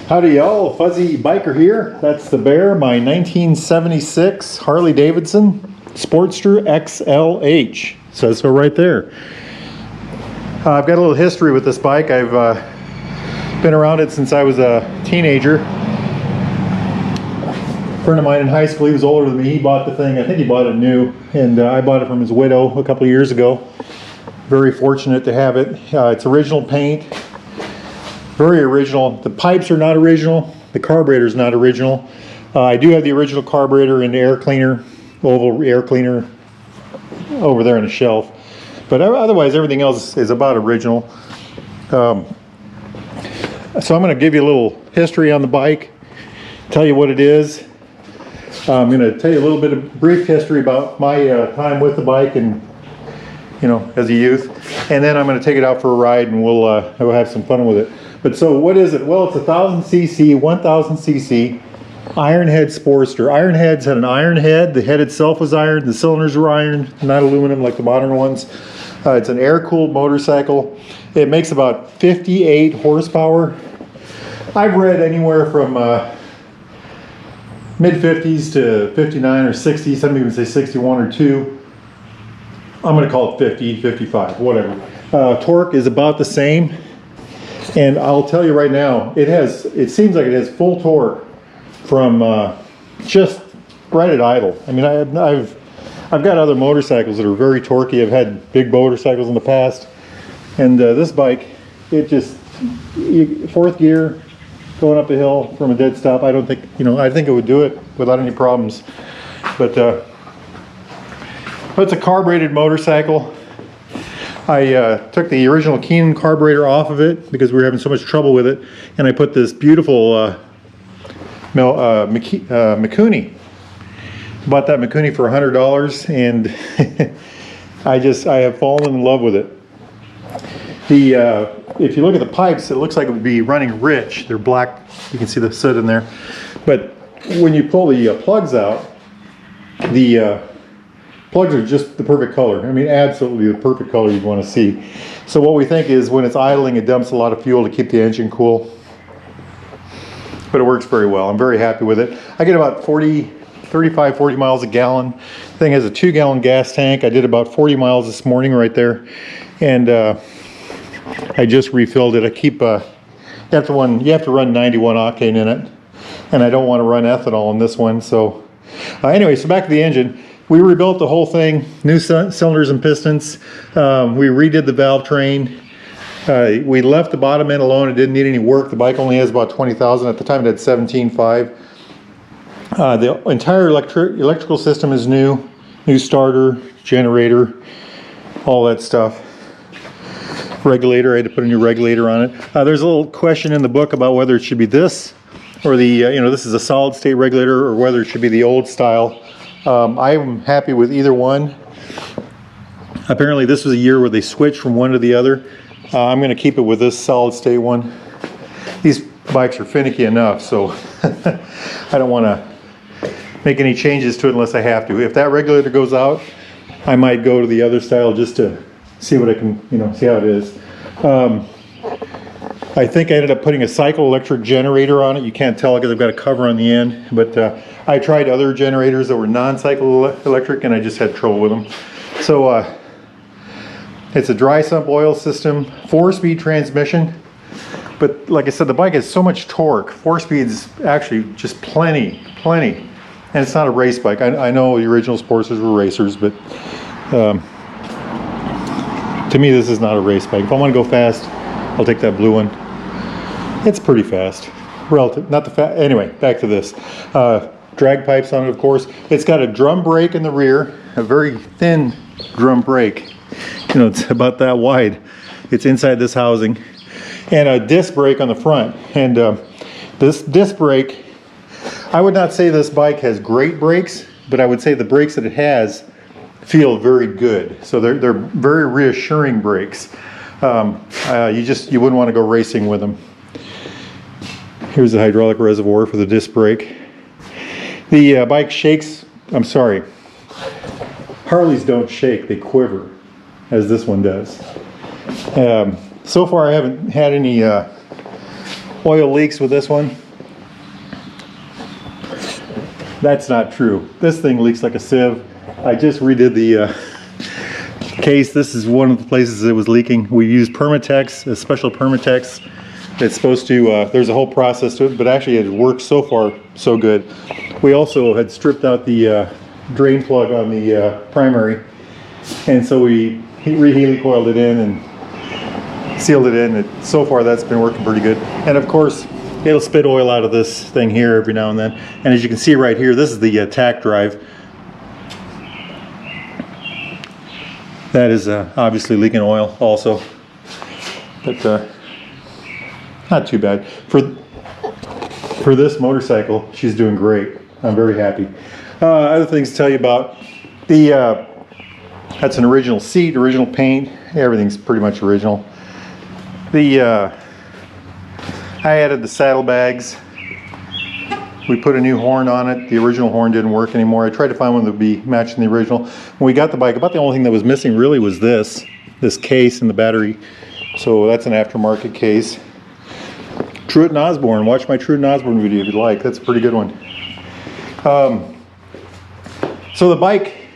Howdy y'all, Fuzzy Biker here. That's the Bear, my 1976 Harley-Davidson Sportster XLH. Says so right there. I've got a little history with this bike. I've been around it since I was a teenager. A friend of mine in high school, he was older than me, he bought the thing. I think he bought it new, and I bought it from his widow a couple of years ago. Very fortunate to have it. It's original paint. Very original. The pipes are not original. The carburetor is not original. I do have the original carburetor and the air cleaner, oval air cleaner, over there on the shelf. But otherwise, everything else is about original. So I'm going to give you a little history on the bike, tell you what it is. I'm going to tell you a little bit of brief history about my time with the bike and, you know, as a youth. And then I'm going to take it out for a ride and we'll have some fun with it. But so what is it? Well, it's a 1000cc, 1000cc Ironhead Sportster. Ironheads had an iron head. The head itself was iron. The cylinders were iron, not aluminum like the modern ones. It's an air-cooled motorcycle. It makes about 58 horsepower. I've read anywhere from mid-50s to 59 or 60. Some even say 61 or 2. I'm going to call it 50, 55, whatever. Torque is about the same. And I'll tell you right now, it seems like it has full torque from just right at idle. I mean, I've got other motorcycles that are very torquey. I've had big motorcycles in the past, and this bike, it just fourth gear, going up a hill from a dead stop. I don't think, you know, I think it would do it without any problems. But it's a carbureted motorcycle. I took the original Keenan carburetor off of it because we were having so much trouble with it, and I put this beautiful Mikuni. Bought that Mikuni for $100, and I have fallen in love with it. If you look at the pipes, it looks like it would be running rich. They're black. You can see the soot in there. But when you pull the plugs out, the plugs are just the perfect color. I mean, absolutely the perfect color you'd want to see. So what we think is when it's idling, it dumps a lot of fuel to keep the engine cool. But it works very well. I'm very happy with it. I get about 35, 40 miles a gallon. The thing has a 2-gallon gas tank. I did about 40 miles this morning right there. And I just refilled it. I keep, you have to run 91 octane in it. And I don't want to run ethanol in this one. So anyway, so back to the engine. We rebuilt the whole thing, new cylinders and pistons. We redid the valve train. We left the bottom end alone. It didn't need any work. The bike only has about 20,000. At the time it had 17.5. The entire electrical system is new. New starter, generator, all that stuff. Regulator, I had to put a new regulator on it. There's a little question in the book about whether it should be this or the, you know, this is a solid state regulator, or whether it should be the old style. I'm happy with either one. Apparently this was a year where they switched from one to the other. I'm going to keep it with this solid state one. These bikes are finicky enough, so I don't want to make any changes to it unless I have to. If that regulator goes out, I might go to the other style just to see what I can, you know, see how it is. I think I ended up putting a cycle electric generator on it. You can't tell because I've got a cover on the end, but I tried other generators that were non-cycle electric and I just had trouble with them. So it's a dry sump oil system, 4-speed transmission, but like I said, the bike has so much torque. 4 speeds actually just plenty, and it's not a race bike. I know the original Sportsters were racers, but to me this is not a race bike. If I want to go fast, I'll take that blue one. It's pretty fast, relative, not the fast. Anyway, back to this. Drag pipes on it, of course. It's got a drum brake in the rear, a very thin drum brake. You know, it's about that wide. It's inside this housing, and a disc brake on the front. And this disc brake, I would not say this bike has great brakes, but I would say the brakes that it has feel very good. So they're very reassuring brakes. You wouldn't want to go racing with them. Here's the hydraulic reservoir for the disc brake. The bike shakes, I'm sorry, Harleys don't shake, they quiver, as this one does. So far I haven't had any oil leaks with this one. That's not true. This thing leaks like a sieve. I just redid the case. This is one of the places it was leaking. We used Permatex, a special Permatex. It's supposed to, there's a whole process to it, but actually it works so far so good. We also had stripped out the drain plug on the primary, and so we re-helicoiled it in and sealed it in. So far that's been working pretty good. And of course, it'll spit oil out of this thing here every now and then. And as you can see right here, this is the tack drive. That is obviously leaking oil also. But not too bad. For this motorcycle, she's doing great. I'm very happy. Other things to tell you about. That's an original seat, original paint. Everything's pretty much original. I added the saddlebags. We put a new horn on it. The original horn didn't work anymore. I tried to find one that would be matching the original. When we got the bike, about the only thing that was missing really was this case and the battery. So that's an aftermarket case. Truett and Osborne. Watch my Truett and Osborne video if you'd like. That's a pretty good one. So the bike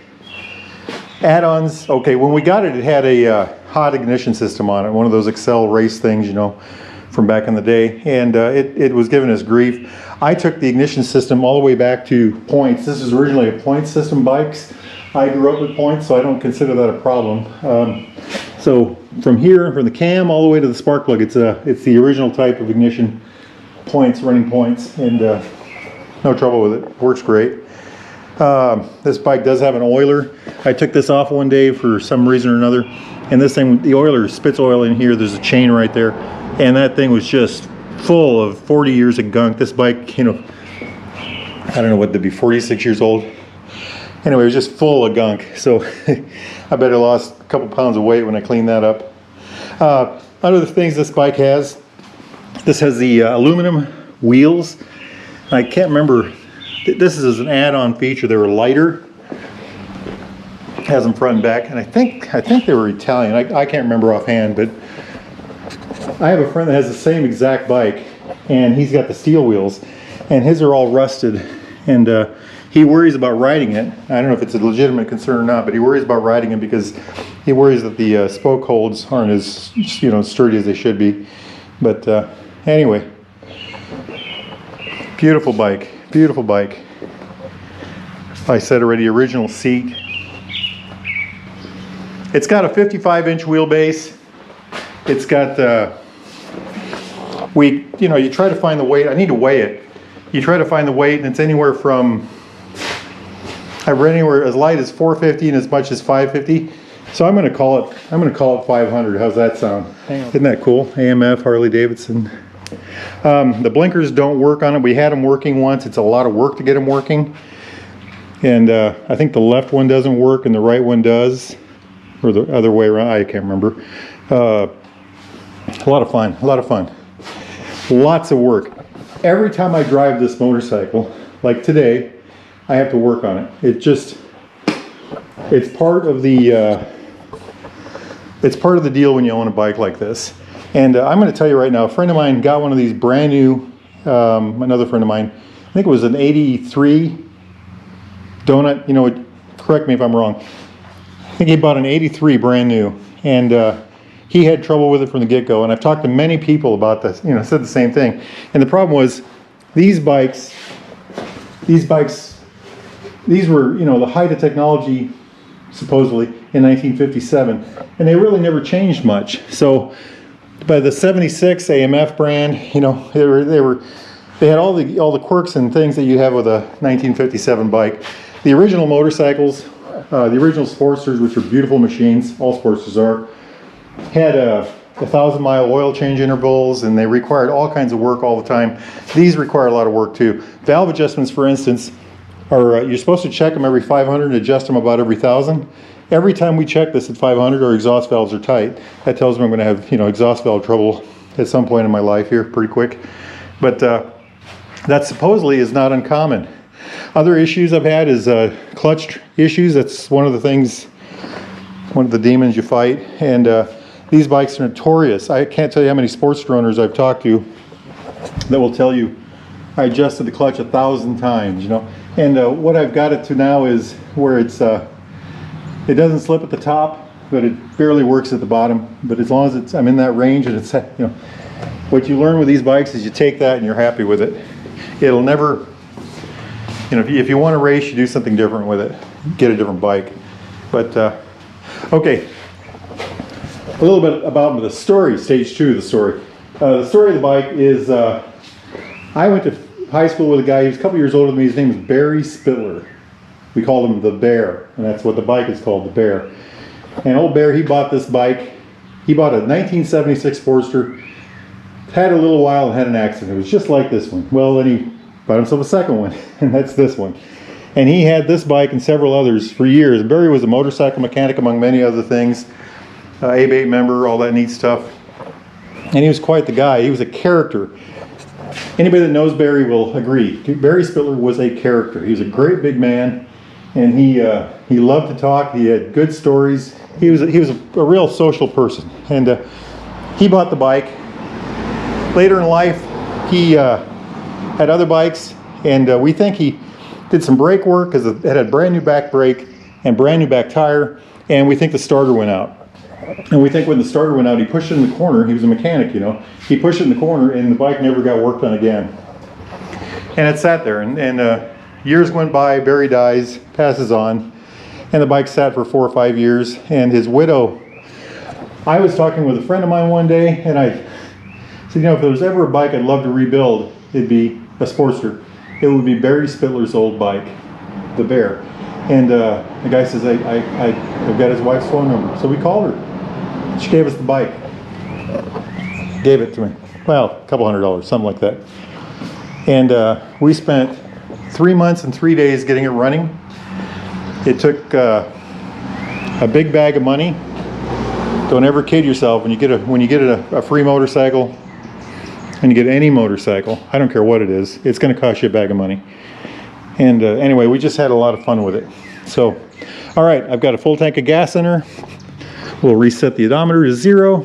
add-ons. Okay, when we got it, it had a hot ignition system on it. One of those Excel race things, you know, from back in the day. And it was giving us grief. I took the ignition system all the way back to points. This is originally a point system bikes. I grew up with points, so I don't consider that a problem. So from here, from the cam all the way to the spark plug, it's the original type of ignition points, running points, and no trouble with it. Works great. This bike does have an oiler. I took this off one day for some reason or another, and this thing, the oiler spits oil in here. There's a chain right there, and that thing was just full of 40 years of gunk. This bike, you know, I don't know what to be, 46 years old. Anyway, it was just full of gunk. So I bet I lost a couple pounds of weight when I cleaned that up. Other things this bike has, this has the aluminum wheels. I can't remember, this is an add-on feature. They were lighter, has them front and back, and I think they were Italian. I can't remember offhand, but I have a friend that has the same exact bike, and he's got the steel wheels, and his are all rusted, and he worries about riding it. I don't know if it's a legitimate concern or not, but he worries about riding it because he worries that the spoke holds aren't as, you know, sturdy as they should be. But anyway, beautiful bike, beautiful bike. I said already, original seat. It's got a 55-inch wheelbase. It's got you try to find the weight. I need to weigh it. You try to find the weight, and it's anywhere from, I've read anywhere as light as 450 and as much as 550. So I'm going to call it 500. How's that sound? Isn't that cool? AMF, Harley-Davidson. The blinkers don't work on it. We had them working once. It's a lot of work to get them working. And I think the left one doesn't work and the right one does, or the other way around. I can't remember. A lot of fun. A lot of fun. Lots of work. Every time I drive this motorcycle, like today, I have to work on it. It's part of the deal when you own a bike like this. And I'm going to tell you right now, a friend of mine got one of these brand new, another friend of mine, I think it was an 83 Donut, you know, correct me if I'm wrong. I think he bought an 83 brand new, and he had trouble with it from the get-go. And I've talked to many people about this, you know, said the same thing. And the problem was, these bikes, these were, you know, the height of technology, supposedly, in 1957, and they really never changed much. So by the 76 AMF brand, you know, they had all the quirks and things that you have with a 1957 bike. The original motorcycles, the original Sportsters, which are beautiful machines, all Sportsters are, had 1,000-mile oil change intervals, and they required all kinds of work all the time. These require a lot of work too. Valve adjustments, for instance, are you're supposed to check them every 500 and adjust them about every 1,000. Every time we check this at 500, our exhaust valves are tight. That tells me I'm going to have, you know, exhaust valve trouble at some point in my life here, pretty quick. But that supposedly is not uncommon. Other issues I've had is clutch issues. That's one of the things, one of the demons you fight. And these bikes are notorious. I can't tell you how many Sportster owners I've talked to that will tell you I adjusted the clutch 1,000 times, you know. And what I've got it to now is where it's it doesn't slip at the top, but it barely works at the bottom. But as long as it's I'm in that range, and it's, you know, what you learn with these bikes is you take that and you're happy with it. It'll never, you know, if you want to race, you do something different with it. Get a different bike. But okay, a little bit about the story, stage 2 of the story. The story of the bike is I went to high school with a guy. He was a couple years older than me. His name is Barry Spittler. We called him the Bear, and that's what the bike is called, the Bear. And old Bear, he bought this bike. He bought a 1976 Sportster. Had a little while and had an accident. It was just like this one. Well, then he bought himself a second one, and that's this one. And he had this bike and several others for years. Barry was a motorcycle mechanic, among many other things. ABA member, all that neat stuff. And he was quite the guy. He was a character. Anybody that knows Barry will agree. Barry Spittler was a character. He was a great big man, and he loved to talk. He had good stories. He was a real social person. And he bought the bike. Later in life, he had other bikes, and we think he did some brake work because it had a brand new back brake and brand new back tire, and we think the starter went out. And we think when the starter went out, he pushed it in the corner. He was a mechanic, you know. He pushed it in the corner, and the bike never got worked on again. And it sat there, and years went by. Barry dies, passes on, and the bike sat for 4 or 5 years. And his widow, I was talking with a friend of mine one day, and I said, you know, if there was ever a bike I'd love to rebuild, it'd be a Sportster. It would be Barry Spittler's old bike, the Bear. And the guy says, I've got his wife's phone number. So we called her. She gave us the bike. Gave it to me. Well, a couple $100, something like that. And we spent 3 months and 3 days getting it running. It took a big bag of money. Don't ever kid yourself when you get a free motorcycle, and you get any motorcycle, I don't care what it is, it's going to cost you a bag of money. And anyway, we just had a lot of fun with it. So, all right, I've got a full tank of gas in her. We'll reset the odometer to 0.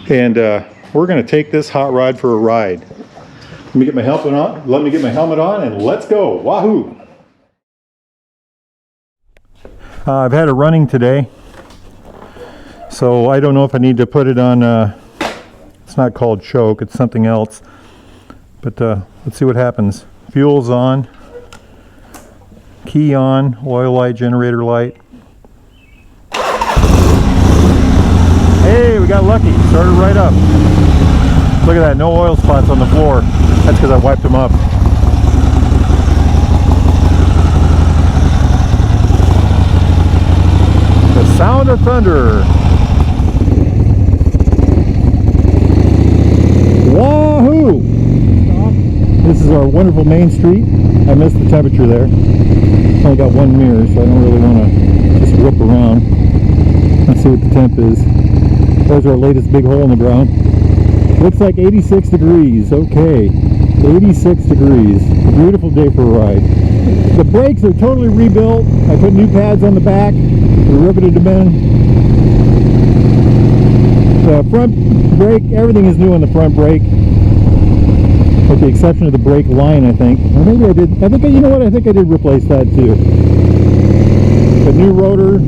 And we're going to take this hot rod for a ride. Let me get my helmet on, and let's go. Wahoo! I've had it running today, so I don't know if I need to put it on, it's not called choke, it's something else. But let's see what happens. Fuel's on, key on, oil light, generator light. Hey, we got lucky, started right up. Look at that, no oil spots on the floor. That's because I wiped them up. The sound of thunder. Wahoo! This is our wonderful main street. I missed the temperature there. Only got one mirror, so I don't really want to just whip around. Let's see what the temp is. There's our latest big hole in the ground. Looks like 86 degrees. Okay, 86 degrees. A beautiful day for a ride. The brakes are totally rebuilt. I put new pads on the back. We riveted them in. The front brake, everything is new on the front brake, with the exception of the brake line, I think. Or maybe I did. You know what? I think I did replace that too. The new rotor,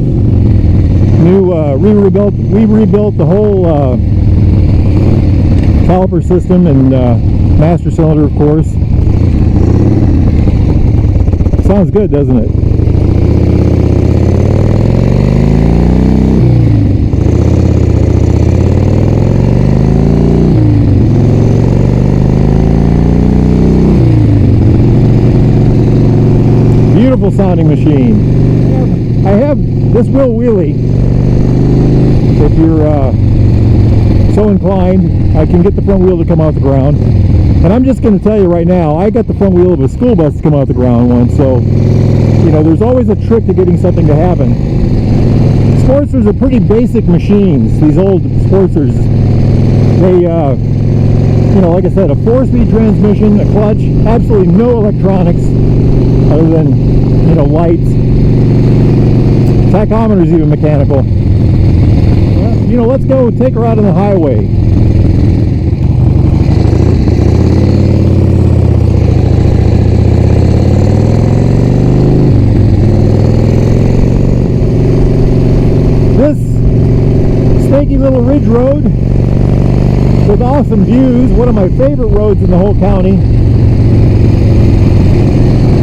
we rebuilt the whole caliper system and master cylinder, of course. Sounds good, doesn't it? Beautiful sounding machine. I have this wheel wheelie. If you're so inclined, I can get the front wheel to come off the ground. And I'm just going to tell you right now, I got the front wheel of a school bus to come off the ground once, so, you know, there's always a trick to getting something to happen. Sportsters are pretty basic machines, these old Sportsters. They, you know, like I said, a 4-speed transmission, a clutch, absolutely no electronics other than, you know, lights. Tachometer's even mechanical. Well, you know, let's go take her out on the highway. this snaky little ridge road with awesome views, one of my favorite roads in the whole county.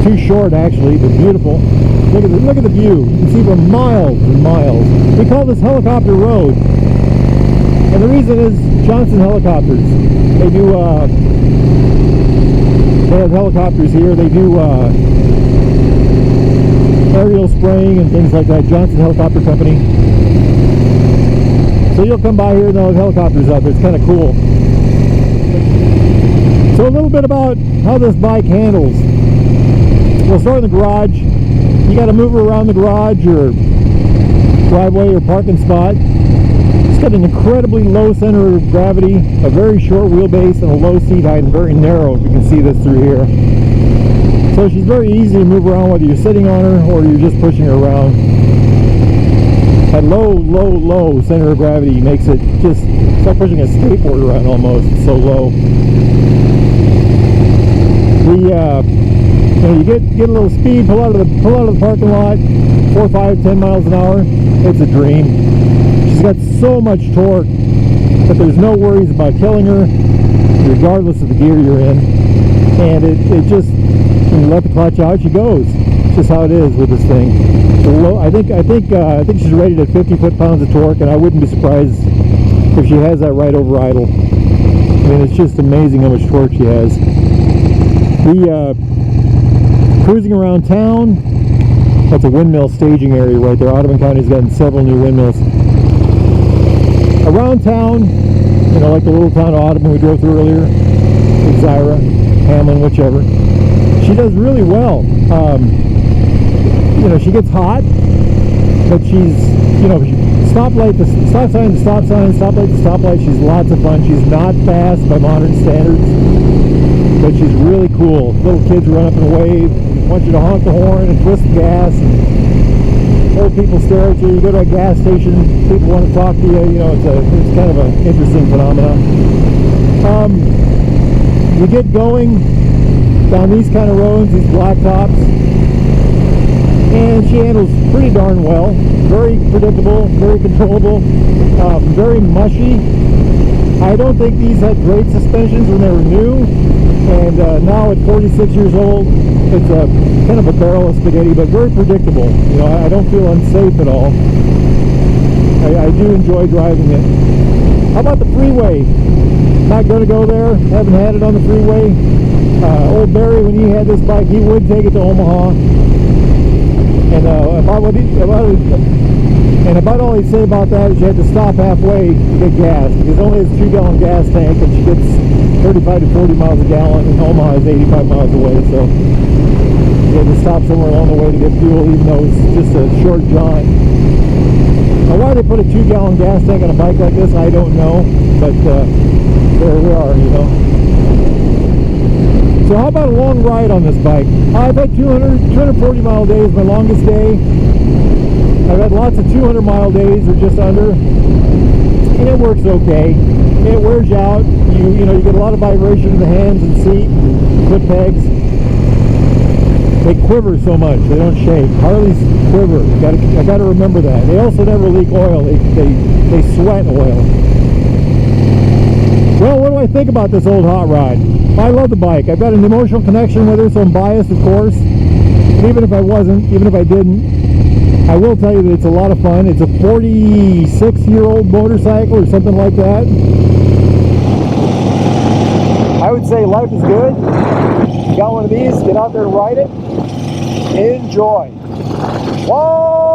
Too short actually, but beautiful. Look at the view. You can see for miles and miles. We call this Helicopter Road. And the reason is Johnson Helicopters. They do they have helicopters here. They do aerial spraying and things like that. Johnson Helicopter Company. So you'll come by here and they'll have helicopters out there. It's kind of cool. So a little bit about how this bike handles. We'll start in the garage. You got to move her around the garage or driveway or parking spot. It's got an incredibly low center of gravity, a very short wheelbase, and a low seat height, and very narrow. You can see this through here. So she's very easy to move around whether you're sitting on her or you're just pushing her around. That low center of gravity makes it just, it's like pushing a skateboard around almost. It's so low. You get a little speed, pull out of the parking lot, 4, 5, 10 miles an hour. It's a dream. She's got so much torque that there's no worries about killing her, regardless of the gear you're in. And it just, when you let the clutch out, she goes. It's just how it is with this thing. So I think she's rated at 50 foot-pounds of torque, and I wouldn't be surprised if she has that right over idle. I mean, it's just amazing how much torque she has. Cruising around town, that's a windmill staging area right there. Audubon County's gotten several new windmills. Around town, you know, like the little town of Audubon we drove through earlier, Zaira, Hamlin, whichever. She does really well. You know, she gets hot, but she's, you know, stoplight to stop sign to stop sign, stoplight to stoplight. She's lots of fun. She's not fast by modern standards, but she's really cool. Little kids run up and wave, want you to honk the horn and twist the gas. And old people stare at you. You go to a gas station, people want to talk to you. You know, it's kind of an interesting phenomenon. You get going down these kind of roads, these blacktops, and she handles pretty darn well. Very predictable, very controllable, very mushy. I don't think these had great suspensions when they were new, and now at 46 years old, it's a kind of a barrel of spaghetti, but very predictable. You know, I don't feel unsafe at all. I do enjoy driving it. How about the freeway? Not going to go there. Haven't had it on the freeway. Old Barry, when he had this bike, he would take it to Omaha. And about all he'd say about that is you had to stop halfway to get gas, because it only has a 2-gallon gas tank, and she gets 35 to 40 miles a gallon, and Omaha is 85 miles away, so you had to stop somewhere along the way to get fuel, even though it's just a short jaunt. Now, why they put a 2-gallon gas tank on a bike like this, I don't know, but there we are, you know. So how about a long ride on this bike? I've had 240 mile days, my longest day. I've had lots of 200 mile days or just under, and it works okay. It wears you out. You know, you get a lot of vibration in the hands and seat and foot pegs. They quiver so much, they don't shake. Harleys quiver. I got to remember that. They also never leak oil. They sweat oil. Well, what do I think about this old hot rod? I love the bike. I've got an emotional connection with her, so I'm biased, of course. And even if I wasn't, even if I didn't, I will tell you that it's a lot of fun. It's a 46-year-old motorcycle or something like that. I would say life is good. You got one of these, get out there and ride it. Enjoy. Whoa!